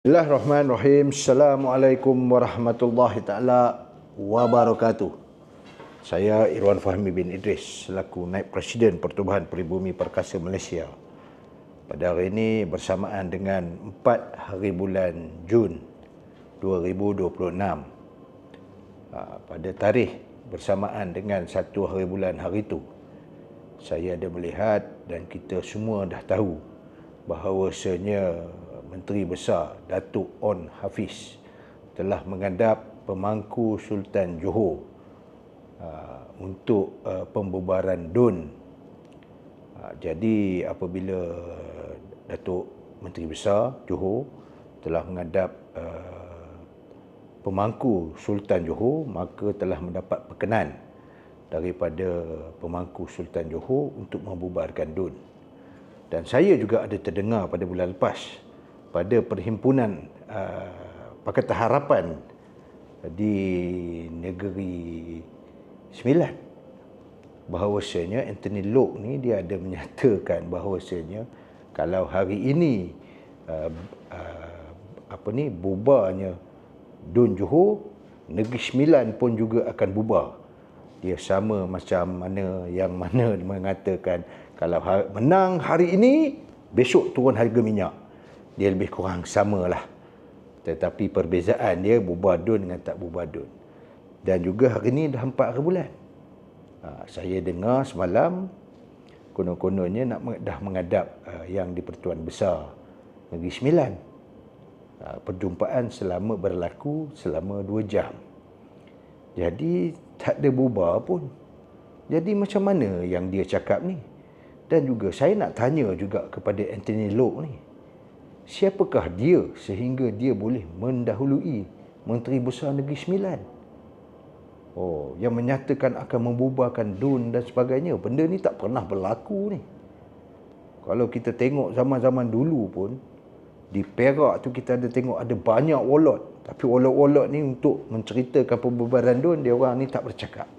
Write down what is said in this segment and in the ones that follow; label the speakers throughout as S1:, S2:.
S1: Bismillahirrahmanirrahim. Assalamualaikum warahmatullahi taala wabarakatuh. Saya Irwan Fahmi bin Idris selaku Naib Presiden Pertubuhan Peribumi Perkasa Malaysia. Pada hari ini bersamaan dengan 4 hari bulan Jun 2026. Pada tarikh bersamaan dengan 1 hari bulan hari itu, saya ada melihat dan kita semua dah tahu bahawasanya Menteri Besar Datuk On Hafiz telah menghadap Pemangku Sultan Johor untuk pembubaran DUN. Jadi apabila Datuk Menteri Besar Johor telah menghadap Pemangku Sultan Johor, maka telah mendapat perkenan daripada Pemangku Sultan Johor untuk membubarkan DUN. Dan saya juga ada terdengar pada bulan lepas pada perhimpunan Pakatan Harapan di Negeri Sembilan bahawasanya Anthony Loke ni dia ada menyatakan bahawasanya kalau hari ini bubarnya DUN Johor, Negeri Sembilan pun juga akan bubar. Dia sama macam mana mengatakan kalau menang hari ini, besok turun harga minyak. Dia lebih kurang samalah. Tetapi perbezaan dia bubar DUN dengan tak bubar DUN. Dan juga hari ini dah 4 hari bulan. Saya dengar semalam konon-kononnya dah menghadap yang di-Pertuan Besar Negeri Sembilan. Perjumpaan berlaku selama 2 jam. Jadi tak ada bubar pun. Jadi macam mana yang dia cakap ni? Dan juga saya nak tanya juga kepada Anthony Loke ni. Siapakah dia sehingga dia boleh mendahului Menteri Besar Negeri Sembilan? Yang menyatakan akan membubarkan DUN dan sebagainya. Benda ni tak pernah berlaku ni. Kalau kita tengok zaman-zaman dulu pun, di Perak tu kita ada tengok ada banyak walot. Tapi walot-walot ni untuk menceritakan pembubaran DUN, dia orang ni tak bercakap.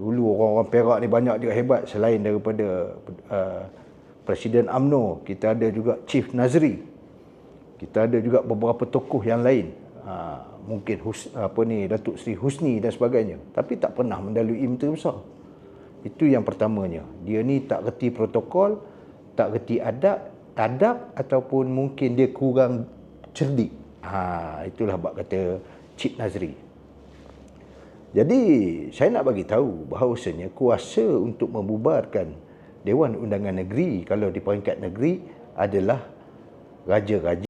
S1: Dulu orang-orang Perak ni banyak juga hebat. Selain daripada Presiden UMNO, kita ada juga Chief Nazri. Kita ada juga beberapa tokoh yang lain. Mungkin Datuk Seri Husni dan sebagainya. Tapi tak pernah mendalui Menteri Besar. Itu yang pertamanya. Dia ni tak reti protokol, tak reti adab ataupun mungkin dia kurang cerdik. Itulah bab kata Chief Nazri. Jadi saya nak bagi tahu bahawasanya kuasa untuk membubarkan Dewan Undangan Negeri kalau di peringkat negeri adalah raja-raja